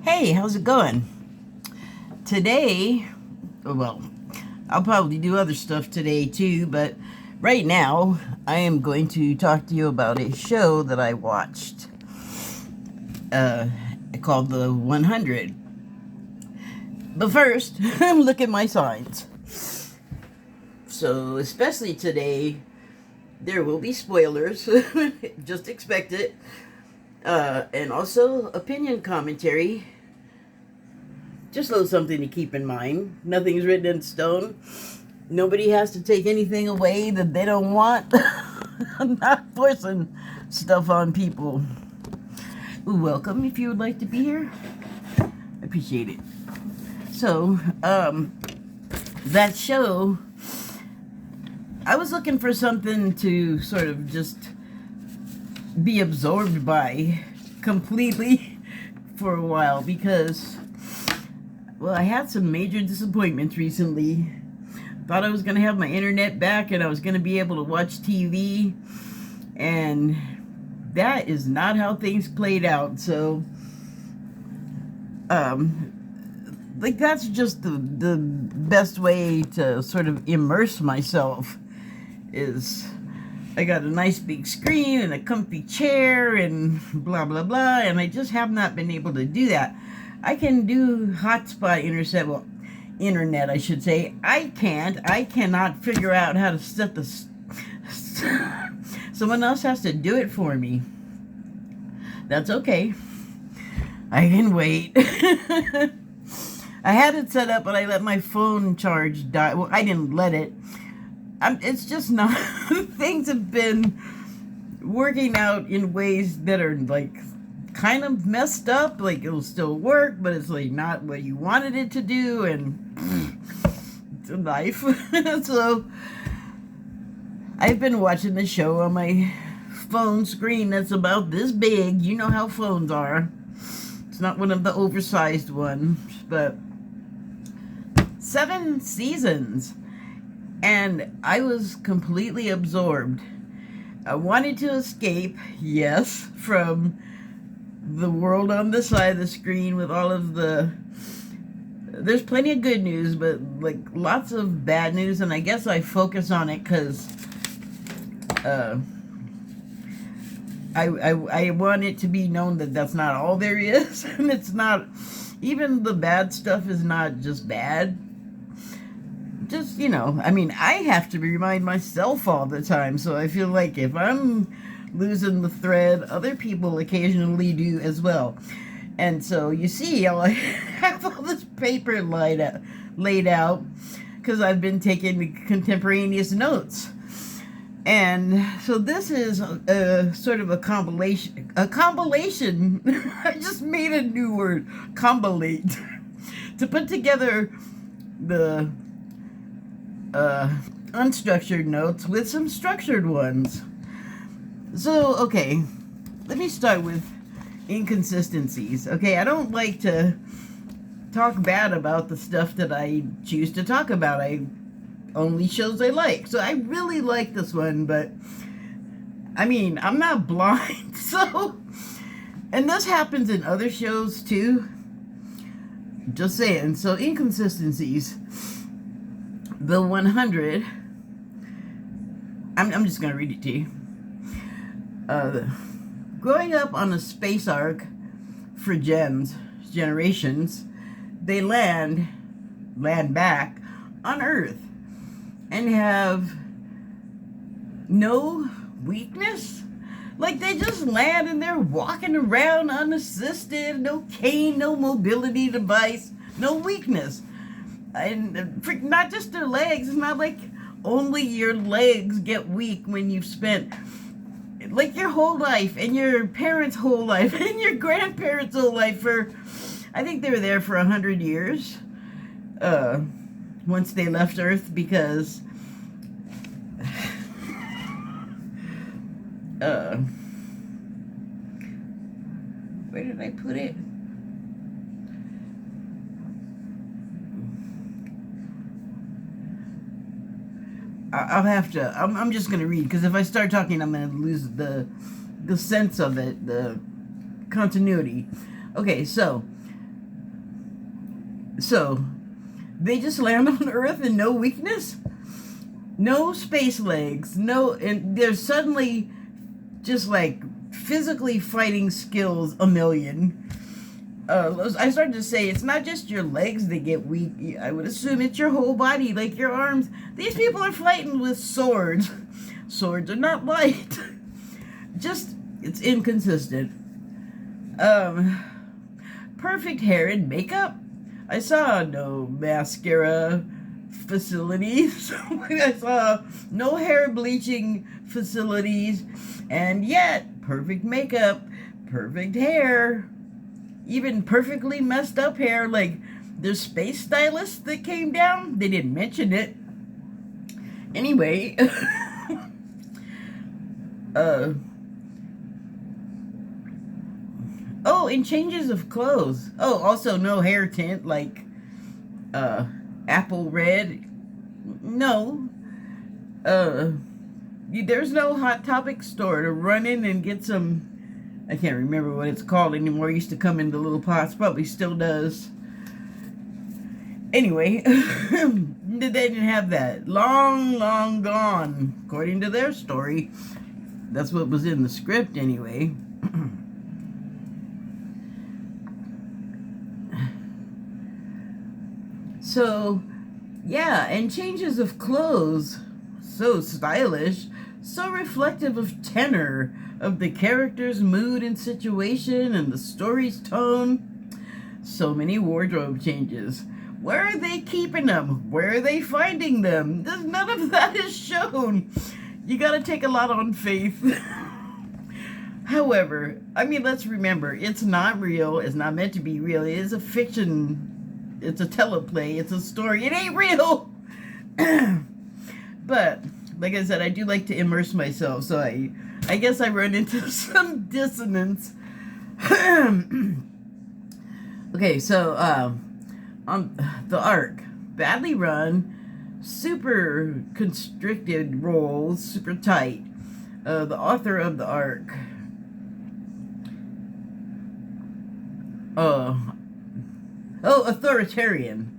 Hey, how's it going? Today, well, I'll probably do other stuff today too, but right now I am going to talk to you about a show that I watched called The 100. But first, look at my signs. So, especially today, there will be spoilers. Just expect it. And also opinion commentary. Just a little something to keep in mind. Nothing's written in stone. Nobody has to take anything away that they don't want. I'm not forcing stuff on people. Welcome if you would like to be here. I appreciate it. So, that show, I was looking for something to sort of just be absorbed by completely for a while because, well, I had some major disappointments recently. Thought I was going to have my internet back and I was going to be able to watch TV, and that is not how things played out. So, like, that's just the best way to sort of immerse myself is I got a nice big screen and a comfy chair and blah, blah, blah, and I just have not been able to do that. I can do hotspot internet, I should say. I cannot figure out how to set the... Someone else has to do it for me. That's okay. I can wait. I had it set up, but I let my phone charge die. Well, I didn't let it. It's just not... Things have been working out in ways that are, like, kind of messed up. Like, it'll still work, but it's, like, not what you wanted it to do, and it's a life. So, I've been watching the show on my phone screen that's about this big. You know how phones are. It's not one of the oversized ones, but 7 seasons. And I was completely absorbed. I wanted to escape, yes, from the world on the side of the screen with all of the... There's plenty of good news, but, like, lots of bad news, and I guess I focus on it because I want it to be known that that's not all there is, and it's not... Even the bad stuff is not just bad. Just, you know, I mean, I have to remind myself all the time, so I feel like if I'm losing the thread, other people occasionally do as well. And so, you see, I have all this paper laid out, because I've been taking contemporaneous notes. And so this is sort of a compilation. I just made a new word, compilate, to put together the unstructured notes with some structured ones. So, okay, let me start with inconsistencies. Okay, I don't like to talk bad about the stuff that I choose to talk about. Only shows I like. So I really like this one, but I mean, I'm not blind, so... And this happens in other shows too. Just saying. So, inconsistencies. The 100, I'm just going to read it to you. Growing up on a space ark for generations, they land back on Earth and have no weakness. Like, they just land and they're walking around unassisted, no cane, no mobility device, no weakness. And not just their legs. It's not like only your legs get weak when you've spent like your whole life and your parents' whole life and your grandparents' whole life for, I think they were there for 100 years once they left Earth, because where did I put it? I'll have to, I'm just going to read, because if I start talking, I'm going to lose the sense of it, the continuity. Okay, so So, they just land on Earth and no weakness? No space legs, no, and they're suddenly just like physically fighting skills a million. I started to say it's not just your legs that get weak. I would assume it's your whole body, like your arms. These people are fighting with swords. Swords are not light. Just, it's inconsistent. Perfect hair and makeup. I saw no mascara facilities. I saw no hair bleaching facilities, and yet perfect makeup, perfect hair, even perfectly messed up hair. Like there's space stylists that came down. They didn't mention it. Anyway, oh, and changes of clothes. Oh, also no hair tint like apple red. No. There's no Hot Topic store to run in and get some. I can't remember what it's called anymore. It used to come in the little pots. Probably still does. Anyway, they didn't have that. Long, long gone, according to their story. That's what was in the script anyway. So, yeah, and changes of clothes. So stylish, so reflective of tenor, of the character's mood and situation and the story's tone. So many wardrobe changes. Where are they keeping them? Where are they finding them? None of that is shown. You gotta take a lot on faith. However, I mean, let's remember, it's not real. It's not meant to be real. It is a fiction. It's a teleplay. It's a story. It ain't real. But, like I said, I do like to immerse myself. So I guess I run into some dissonance. Okay, so on the arc, badly run, super constricted roles, super tight. The author of the arc, authoritarian,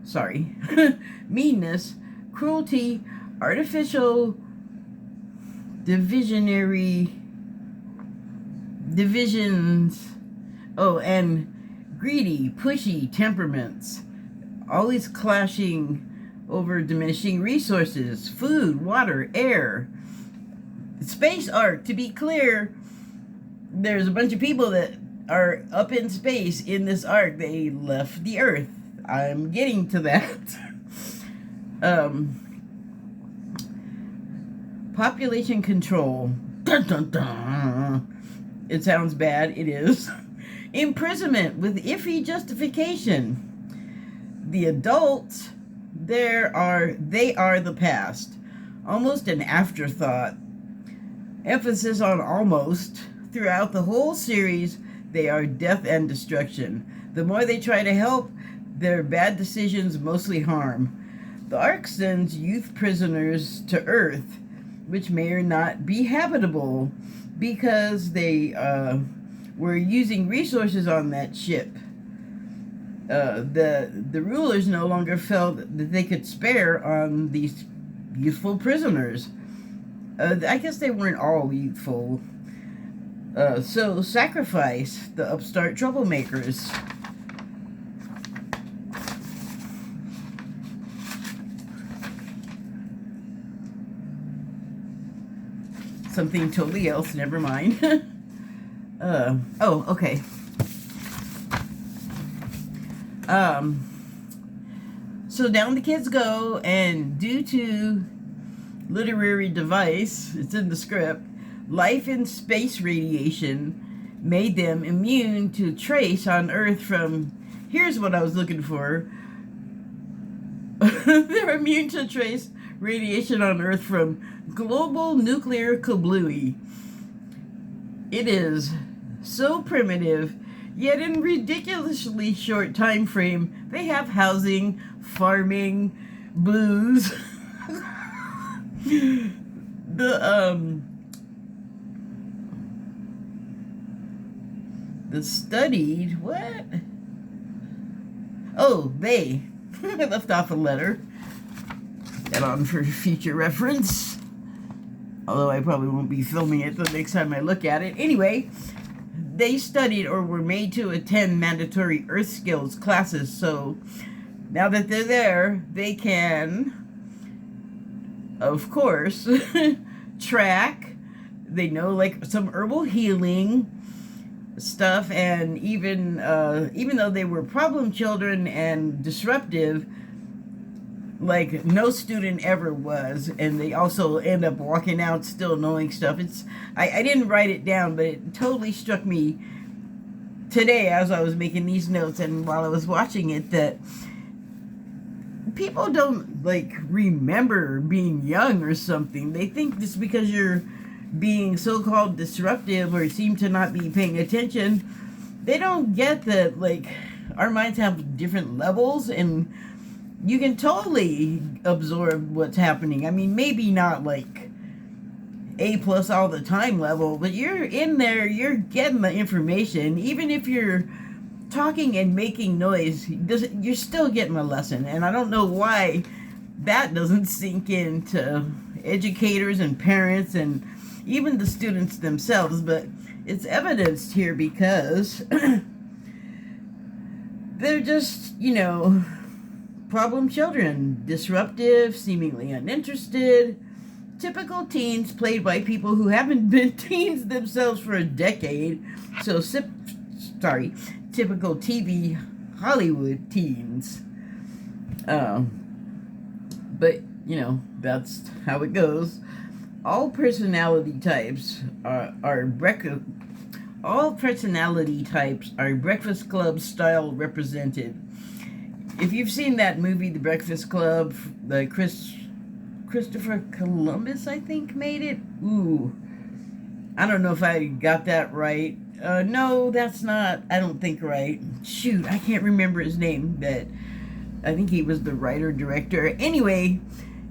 sorry, meanness, cruelty, artificial, divisions, and greedy, pushy temperaments, always clashing over diminishing resources, food, water, air. Space arc, to be clear, there's a bunch of people that are up in space in this arc. They left the Earth. I'm getting to that. Population control. Dun, dun, dun. It sounds bad. It is. Imprisonment with iffy justification. The adults, they are the past. Almost an afterthought. Emphasis on almost. Throughout the whole series, they are death and destruction. The more they try to help, their bad decisions mostly harm. The arc sends youth prisoners to Earth, which may or not be habitable because they were using resources on that ship. The rulers no longer felt that they could spare on these youthful prisoners. I guess they weren't all youthful. So sacrifice the upstart troublemakers. Something totally else, never mind. Oh, okay. So down the kids go, and due to literary device, it's in the script, life in space radiation made them immune to trace on Earth from, here's what I was looking for. They're immune to trace radiation on Earth from global nuclear kablooey. It is so primitive, yet in ridiculously short time frame, they have housing, farming, booze. The studied, what? Oh, they. I left off a letter. That on for future reference. Although I probably won't be filming it the next time I look at it. Anyway, they studied or were made to attend mandatory earth skills classes. So now that they're there, they can, of course, track. They know like some herbal healing stuff, and even though they were problem children and disruptive, like no student ever was, and they also end up walking out still knowing stuff. I didn't write it down, but it totally struck me today as I was making these notes and while I was watching it, that people don't like remember being young or something. They think just because you're being so-called disruptive or seem to not be paying attention, they don't get that like our minds have different levels and you can totally absorb what's happening. I mean, maybe not like A+ all the time level, but you're in there, you're getting the information. Even if you're talking and making noise, you're still getting a lesson. And I don't know why that doesn't sink into educators and parents and even the students themselves, but it's evidenced here because they're just, you know, problem children, disruptive, seemingly uninterested, typical teens played by people who haven't been teens themselves for a decade. So, typical TV Hollywood teens. But, you know, that's how it goes. All personality types are breakfast club style represented. If you've seen that movie, The Breakfast Club, the Christopher Columbus, I think, made it. Ooh, I don't know if I got that right. No, that's not, I don't think, right. Shoot, I can't remember his name, but I think he was the writer-director. Anyway,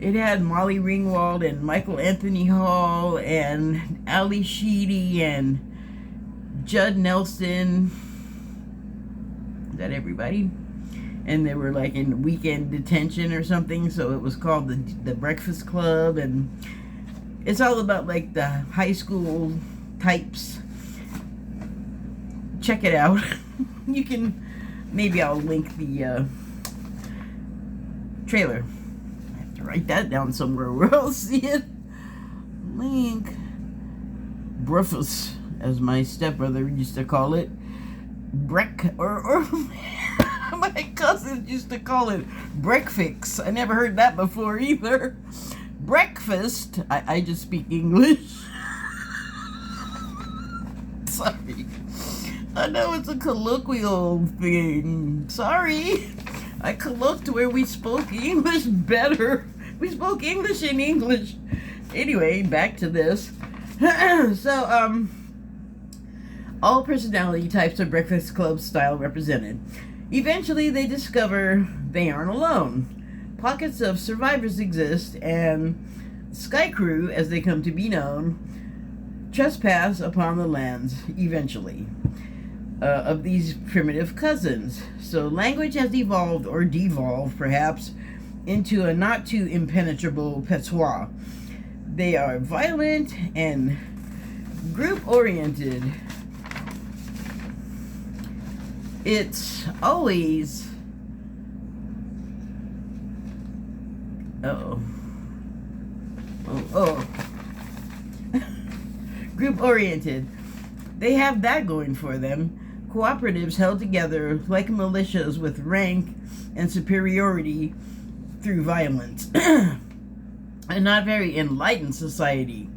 it had Molly Ringwald and Michael Anthony Hall and Ali Sheedy and Judd Nelson. Is that everybody? And they were like in weekend detention or something, so it was called the Breakfast Club, and it's all about like the high school types. Check it out. You can, maybe I'll link the trailer. I have to write that down somewhere where I'll see it. Link. Breakfast, as my stepbrother used to call it. Or my cousins used to call it breakfast. I never heard that before either. Breakfast. I just speak English. Sorry. I know it's a colloquial thing. Sorry. I colloqued where we spoke English better. We spoke English in English. Anyway, back to this. So, all personality types are Breakfast Club style represented. Eventually, they discover they aren't alone. Pockets of survivors exist, and Sky Crew, as they come to be known, trespass upon the lands, eventually, of these primitive cousins. So language has evolved, or devolved, perhaps, into a not too impenetrable patois. They are violent and group-oriented. It's always group-oriented. They have that going for them. Cooperatives held together like militias with rank and superiority through violence. A not very enlightened society.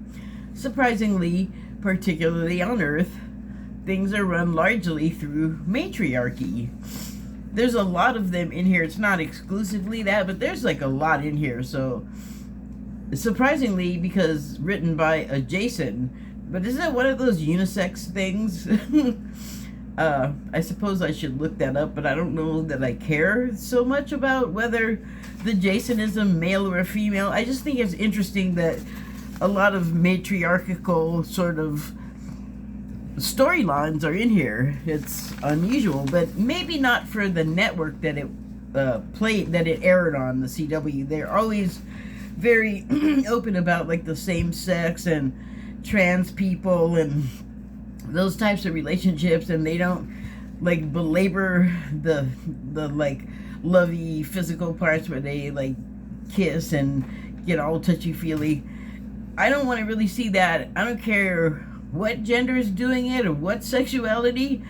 Surprisingly, particularly on Earth, things are run largely through matriarchy. There's a lot of them in here. It's not exclusively that, but there's like a lot in here. So, surprisingly, because written by a Jason, but is it one of those unisex things? I suppose I should look that up, but I don't know that I care so much about whether the Jason is a male or a female. I just think it's interesting that a lot of matriarchal sort of storylines are in here. It's unusual, but maybe not for the network that it aired on, the CW. They're always very open about like the same sex and trans people and those types of relationships, and they don't like belabor the like lovey physical parts where they like kiss and get all touchy-feely. I don't want to really see that. I don't care what gender is doing it or what sexuality.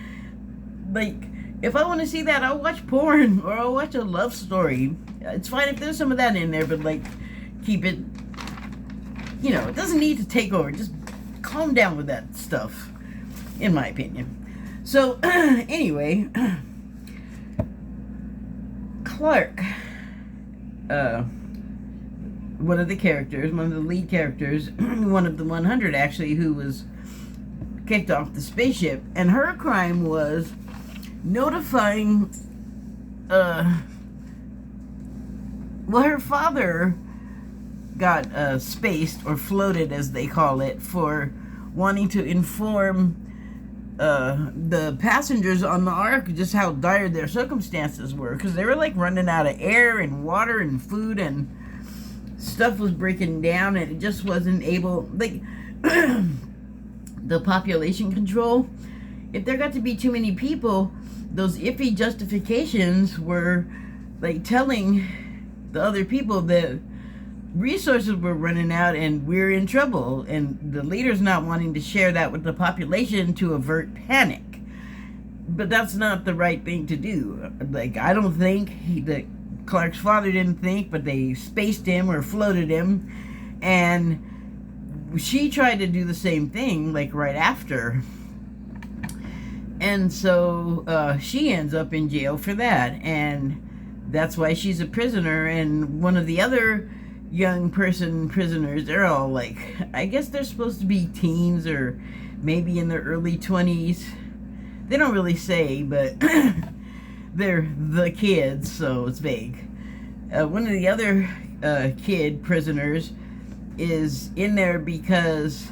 Like, if I want to see that, I'll watch porn or I'll watch a love story. It's fine if there's some of that in there, but like, keep it, you know, it doesn't need to take over. Just calm down with that stuff, in my opinion. So, anyway, Clark, one of the characters, one of the lead characters, one of the 100 actually, who was kicked off the spaceship, and her crime was notifying, well, her father got spaced, or floated as they call it, for wanting to inform the passengers on the Ark just how dire their circumstances were, because they were like running out of air and water and food, and stuff was breaking down, and it just wasn't able, like, the population control, if there got to be too many people, those iffy justifications were like telling the other people that resources were running out and we're in trouble, and the leader's not wanting to share that with the population to avert panic. But that's not the right thing to do. Like, I don't think that Clark's father didn't think, but they spaced him or floated him, and she tried to do the same thing like right after, and so she ends up in jail for that, and that's why she's a prisoner. And one of the other young prisoners, they're all like, I guess they're supposed to be teens or maybe in their early 20s. They don't really say, but they're the kids, so it's vague. One of the other kid prisoners is in there because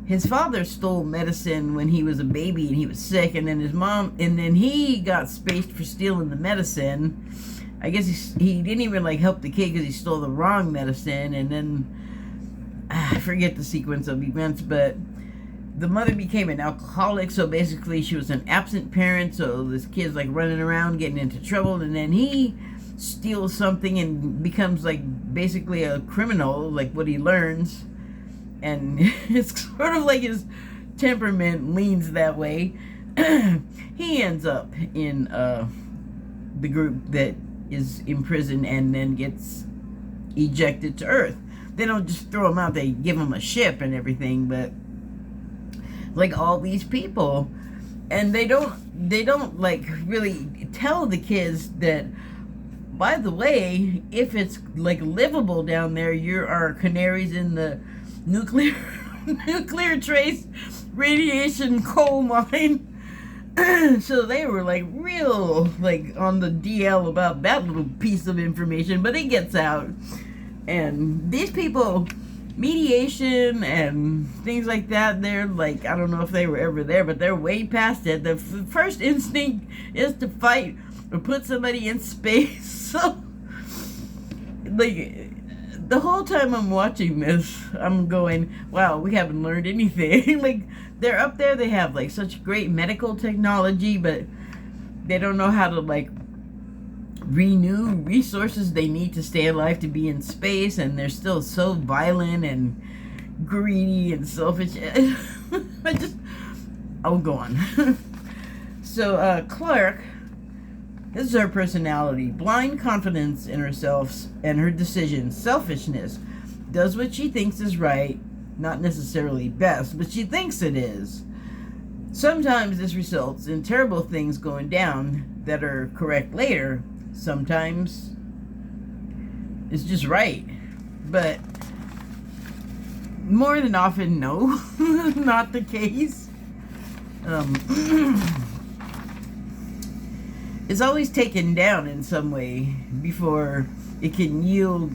his father stole medicine when he was a baby and he was sick, and then his mom, and then he got spaced for stealing the medicine. I guess he didn't even like help the kid because he stole the wrong medicine, and then I forget the sequence of events, but the mother became an alcoholic, so basically she was an absent parent, so this kid's like running around getting into trouble, and then he steals something and becomes like basically a criminal, like what he learns, and it's sort of like his temperament leans that way. He ends up in the group that is in prison and then gets ejected to Earth. They don't just throw him out, they give him a ship and everything, but like all these people, and they don't like really tell the kids that, by the way, if it's like livable down there, you are canaries in the nuclear trace radiation coal mine. So they were like real like on the DL about that little piece of information, but it gets out, and these people, mediation and things like that, they're like, I don't know if they were ever there, but they're way past it. The first instinct is to fight or put somebody in space. So like the whole time I'm watching this, I'm going, wow, we haven't learned anything. Like, they're up there, they have like such great medical technology, but they don't know how to like renew resources they need to stay alive to be in space, and they're still so violent and greedy and selfish. I'll go on. So Clark, this is her personality: blind confidence in herself and her decisions, selfishness, does what she thinks is right, not necessarily best, but she thinks it is. Sometimes this results in terrible things going down that are correct later. Sometimes it's just right, but more than often, no, not the case. It's always taken down in some way before it can yield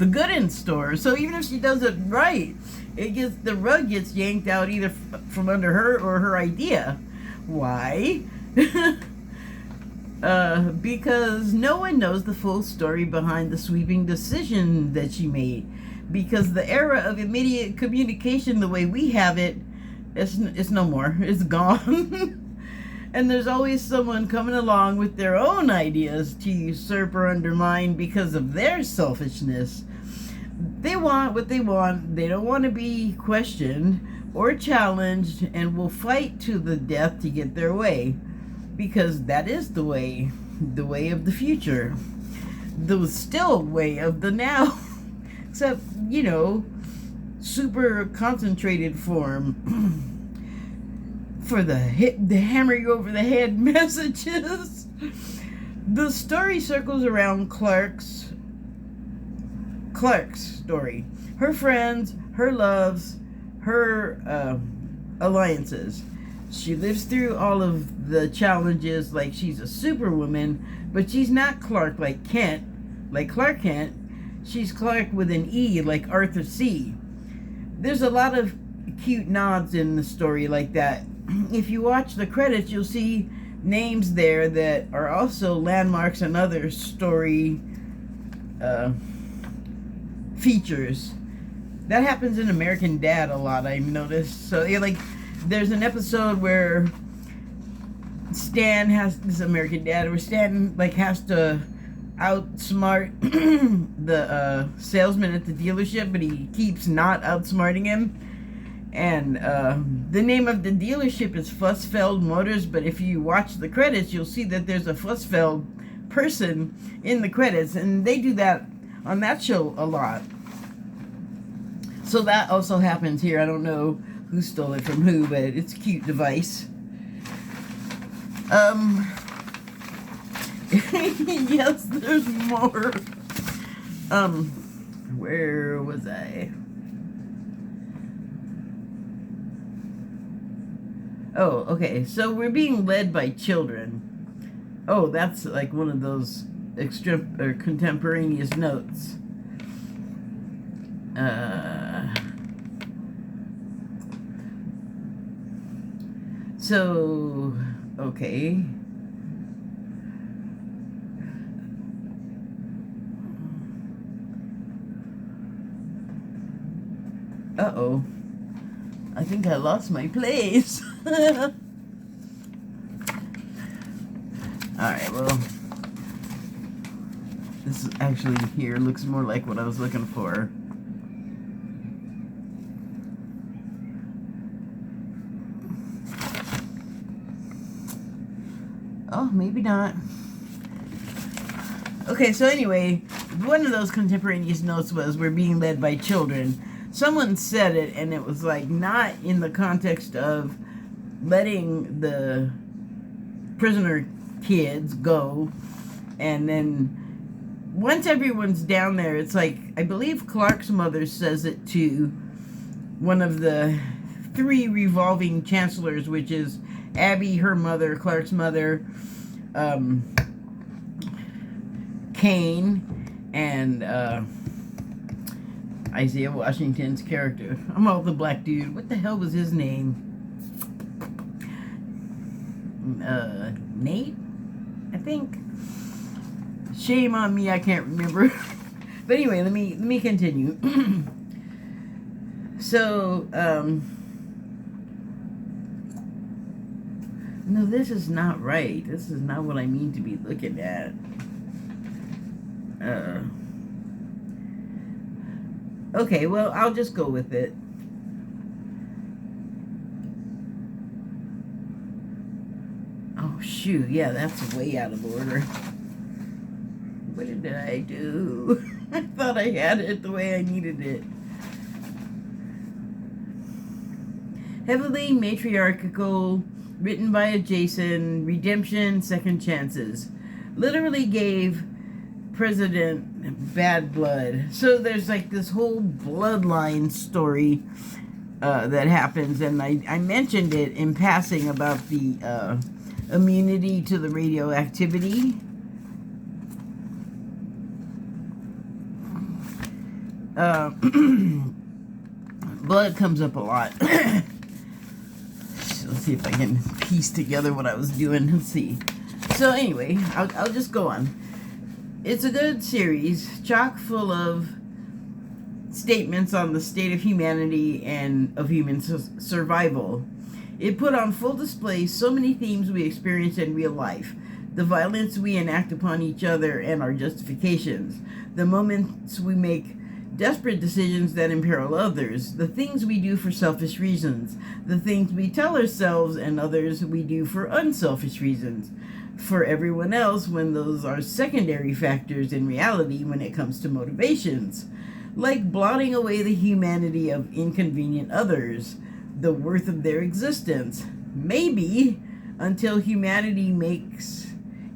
the good in store. So even if she does it right, the rug gets yanked out either from under her or her idea. Why? Because no one knows the full story behind the sweeping decision that she made. Because the era of immediate communication, the way we have it, it's no more. It's gone. And there's always someone coming along with their own ideas to usurp or undermine because of their selfishness. They want what they want. They don't want to be questioned or challenged, and will fight to the death to get their way. Because that is the way of the future. The still way of the now. Except, super concentrated form. For the hammer you over the head messages. The story circles around Clark's story. Her friends, her loves, her alliances. She lives through all of the challenges like she's a superwoman, but she's not Clark like Clark Kent. She's Clark with an E like Arthur C. There's a lot of cute nods in the story like that. If you watch the credits, you'll see names there that are also landmarks and other story features. That happens in American Dad a lot, I've noticed. So, there's an episode where Stan has to outsmart the salesman at the dealership, but he keeps not outsmarting him. And the name of the dealership is Fussfeld Motors, but if you watch the credits, you'll see that there's a Fussfeld person in the credits, and they do that on that show a lot. So that also happens here. I don't know who stole it from who, but it's a cute device. Yes, there's more. Where was I? Oh, okay. So we're being led by children. Oh, that's like one of those contemporaneous notes. So, okay. Uh-oh. I think I lost my place. Alright, well, this is actually here looks more like what I was looking for. Oh, maybe not. Okay, so anyway, one of those contemporaneous notes was we're being led by children. Someone said it, and it was like not in the context of letting the prisoner kids go, and then once everyone's down there, it's like, I believe Clark's mother says it to one of the 3 revolving chancellors, which is Abby, her mother, Clark's mother, Kane, and Isaiah Washington's character. I'm all the black dude. What the hell was his name? Nate? I think. Shame on me, I can't remember. But anyway, let me continue. So, no, this is not right. This is not what I mean to be looking at. Okay, well, I'll just go with it. Oh, shoot. Yeah, that's way out of order. What did I do? I thought I had it the way I needed it. Heavily matriarchal, written by a Jason, redemption, second chances. Literally gave President bad blood. So there's like this whole bloodline story that happens, and I mentioned it in passing about the immunity to the radioactivity. Blood comes up a lot. Let's see if I can piece together what I was doing. Let's see. So anyway, I'll just go on. It's a good series, chock full of statements on the state of humanity and of human survival. It put on full display so many themes we experience in real life. The violence we enact upon each other and our justifications. The moments we make desperate decisions that imperil others. The things we do for selfish reasons. The things we tell ourselves and others we do for unselfish reasons. For everyone else, when those are secondary factors in reality when it comes to motivations. Like blotting away the humanity of inconvenient others, the worth of their existence. Maybe until humanity makes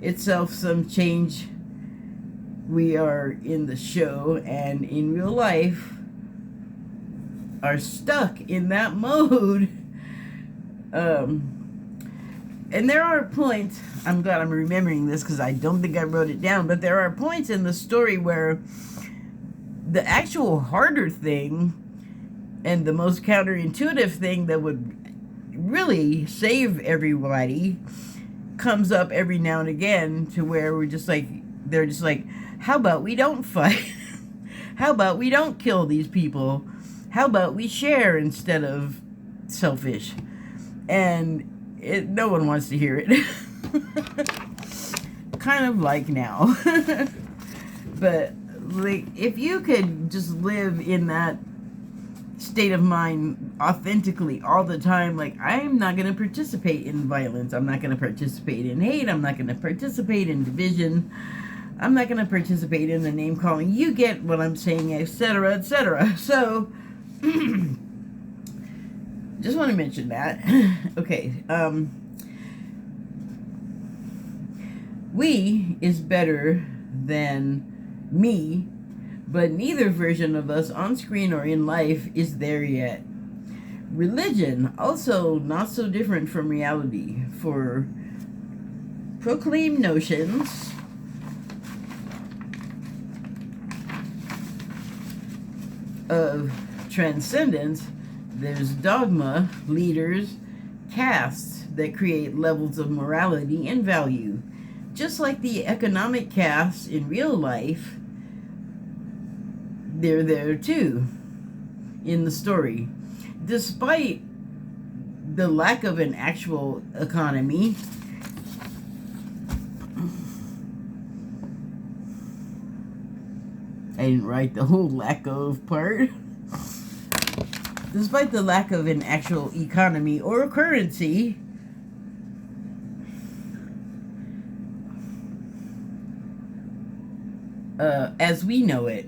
itself some change, we are in the show and in real life are stuck in that mode. And there are points, I'm glad I'm remembering this because I don't think I wrote it down, but there are points in the story where the actual harder thing and the most counterintuitive thing that would really save everybody comes up every now and again, to where we're just like, they're just like, how about we don't fight? How about we don't kill these people? How about we share instead of selfish? And no one wants to hear it. Kind of like now. But like, if you could just live in that state of mind authentically all the time, like, I'm not going to participate in violence, I'm not going to participate in hate, I'm not going to participate in division, I'm not going to participate in the name calling, you get what I'm saying, etc., etc. So just want to mention that. Okay, we is better than me, but neither version of us on screen or in life is there yet. Religion, also not so different from reality, for proclaim notions of transcendence. There's dogma, leaders, castes that create levels of morality and value. Just like the economic castes in real life, they're there too in the story. Despite the lack of an actual economy, I didn't write the whole lack of part. Despite the lack of an actual economy or currency, as we know it.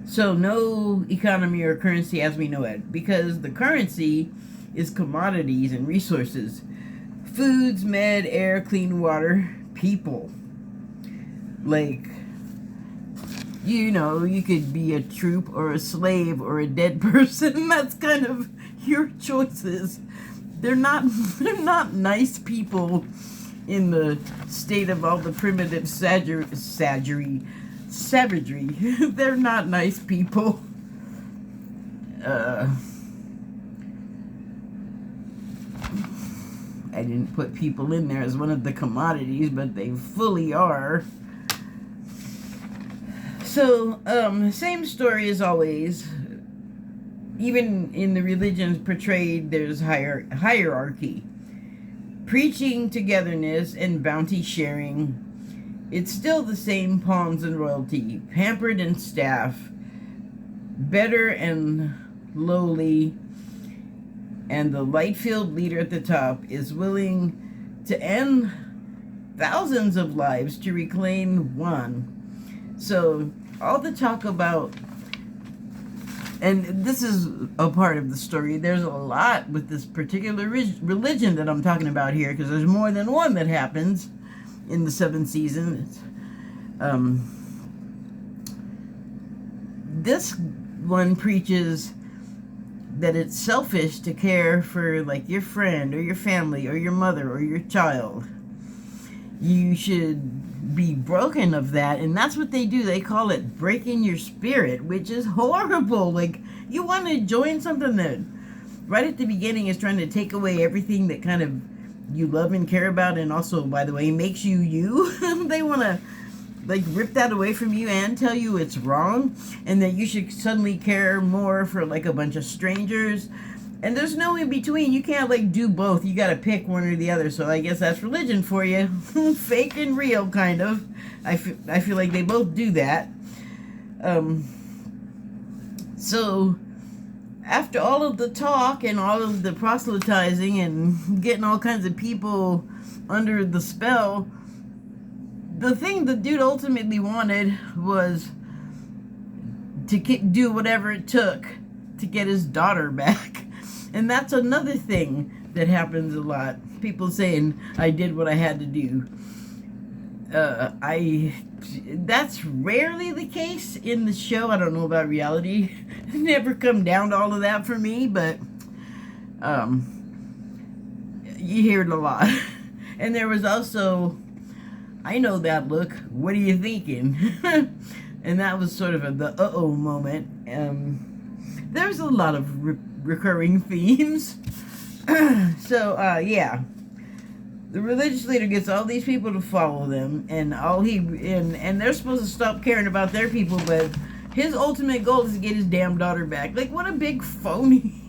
So no economy or currency as we know it, because the currency is commodities and resources. Foods, med, air, clean water, people. Like, you know, you could be a troop or a slave or a dead person. That's kind of your choices. They're not nice people in the state of all the primitive savagery. They're not nice people. I didn't put people in there as one of the commodities, but they fully are. So, same story as always. Even in the religions portrayed, there's hierarchy. Preaching togetherness and bounty sharing. It's still the same pawns and royalty, pampered and staff, better and lowly, and the light-filled leader at the top is willing to end thousands of lives to reclaim one. So all the talk about, and this is a part of the story, there's a lot with this particular religion that I'm talking about here, because there's more than one that happens in the 7th season. This one preaches that it's selfish to care for, like, your friend or your family or your mother or your child. you should be broken of that. And that's what they do. They call it breaking your spirit, which is horrible. Like, you want to join something that right at the beginning is trying to take away everything that kind of you love and care about, and also, by the way, makes you you. They want to like rip that away from you and tell you it's wrong, and that you should suddenly care more for like a bunch of strangers. And there's no in between. You can't like do both. You got to pick one or the other. So I guess that's religion for you. Fake and real, kind of. I feel like they both do that. So after all of the talk and all of the proselytizing and getting all kinds of people under the spell, the thing the dude ultimately wanted was to do whatever it took to get his daughter back. And that's another thing that happens a lot. People saying, I did what I had to do. That's rarely the case in the show. I don't know about reality. It never come down to all of that for me, but you hear it a lot. And there was also, I know that look, what are you thinking? And that was sort of the uh-oh moment. There's a lot of recurring themes. So, yeah. The religious leader gets all these people to follow them, and and they're supposed to stop caring about their people, but his ultimate goal is to get his damn daughter back. Like, what a big phony.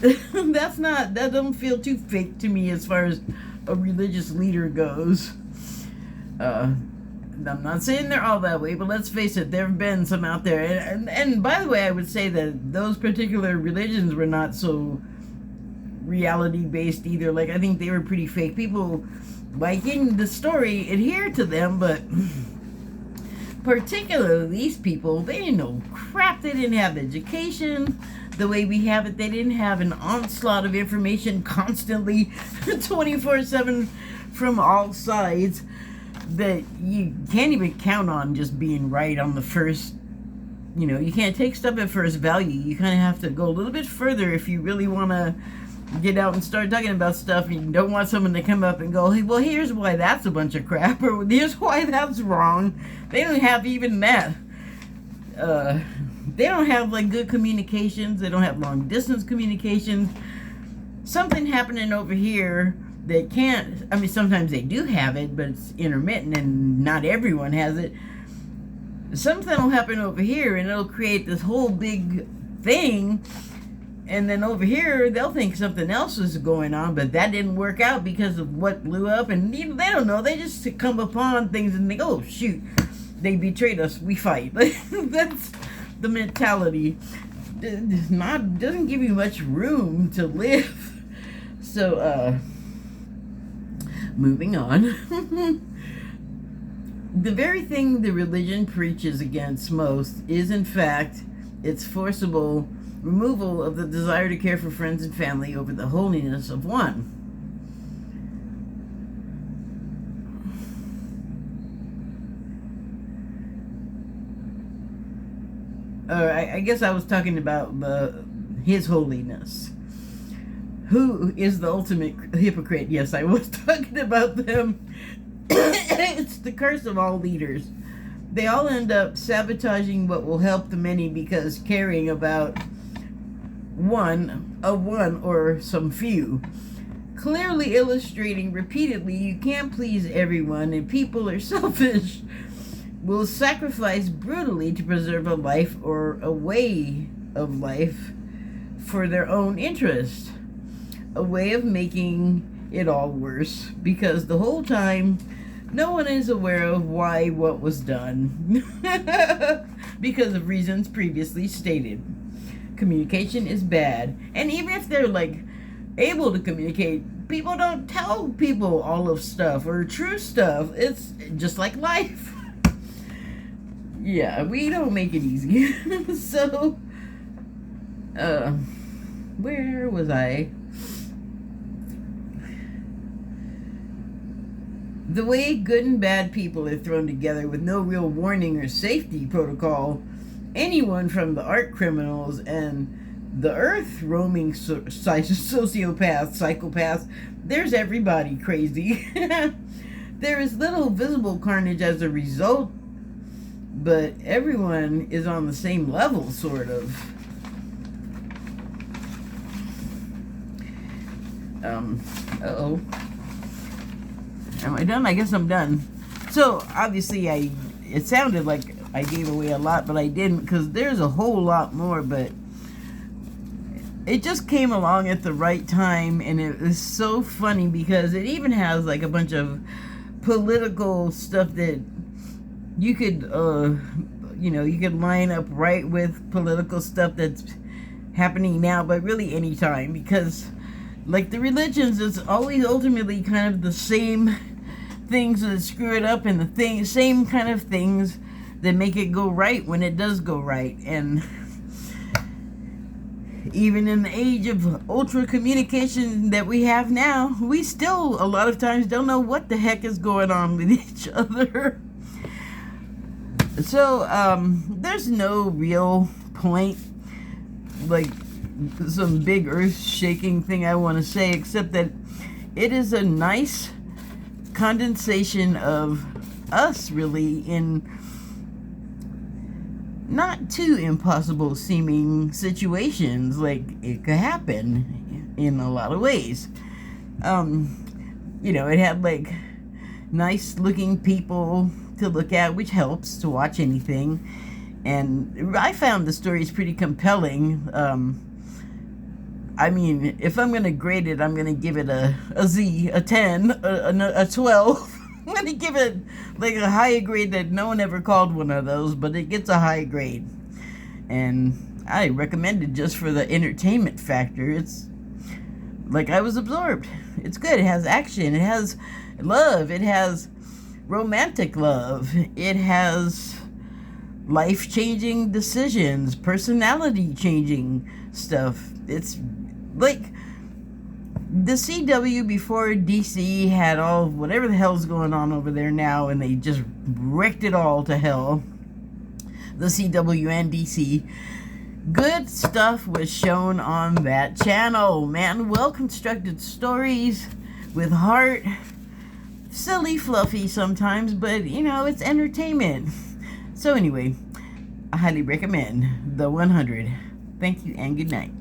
That doesn't feel too fake to me as far as a religious leader goes. I'm not saying they're all that way, but let's face it, there have been some out there. And by the way, I would say that those particular religions were not so reality-based either. Like, I think they were pretty fake. People, like in the story, adhere to them, but particularly these people, they didn't know crap. They didn't have education the way we have it. They didn't have an onslaught of information constantly 24/7 from all sides that you can't even count on just being right on the first. You can't take stuff at first value. You kind of have to go a little bit further if you really want to get out and start talking about stuff. You don't want someone to come up and go, hey, well, here's why that's a bunch of crap, or here's why that's wrong. They don't have even that. They don't have like good communications. They don't have long distance communications. Something happening over here that can't, I mean, sometimes they do have it, but it's intermittent and not everyone has it. Something will happen over here and it'll create this whole big thing. And then over here, they'll think something else is going on, but that didn't work out because of what blew up. And they don't know. They just come upon things and think, oh, shoot, they betrayed us. We fight. That's the mentality. Doesn't give you much room to live. So, moving on. The very thing the religion preaches against most is, in fact, its forcible removal of the desire to care for friends and family over the holiness of one. I guess I was talking about his holiness. Who is the ultimate hypocrite? Yes, I was talking about them. It's the curse of all leaders. They all end up sabotaging what will help the many because caring about one or some few. Clearly illustrating repeatedly you can't please everyone and people are selfish, will sacrifice brutally to preserve a life or a way of life for their own interest. A way of making it all worse because the whole time no one is aware of why what was done because of reasons previously stated. Communication is bad, and even if they're like able to communicate, people don't tell people all of stuff or true stuff. It's just like life. Yeah, we don't make it easy. So where was I? The way good and bad people are thrown together with no real warning or safety protocol, anyone from the art criminals and the earth roaming sociopaths, psychopaths. There's everybody crazy. There is little visible carnage as a result, but everyone is on the same level, sort of. Uh-oh. Am I done? I guess I'm done. So, obviously, it sounded like I gave away a lot, but I didn't, because there's a whole lot more, but it just came along at the right time, and it was so funny, because it even has, like, a bunch of political stuff that you could, you could line up right with political stuff that's happening now, but really any time, because, like, the religions, it's always ultimately kind of the same things that screw it up, and the same kind of things that make it go right when it does go right. And even in the age of ultra communication that we have now, we still a lot of times don't know what the heck is going on with each other. So there's no real point, like some big earth-shaking thing I want to say, except that it is a nice condensation of us, really, in not too impossible seeming situations. Like, it could happen in a lot of ways. It had, like, nice looking people to look at, which helps to watch anything. And I found the stories pretty compelling. I mean, if I'm going to grade it, I'm going to give it a Z, a 10, a 12. I'm going to give it like a high grade that no one ever called one of those, but it gets a high grade. And I recommend it just for the entertainment factor. It's like I was absorbed. It's good. It has action. It has love. It has romantic love. It has life-changing decisions, personality-changing stuff. It's like the CW before DC had all whatever the hell's going on over there now, and they just wrecked it all to hell. The CW and DC. Good stuff was shown on that channel, man. Well-constructed stories with heart. Silly, fluffy sometimes, but, it's entertainment. So anyway, I highly recommend The 100. Thank you and good night.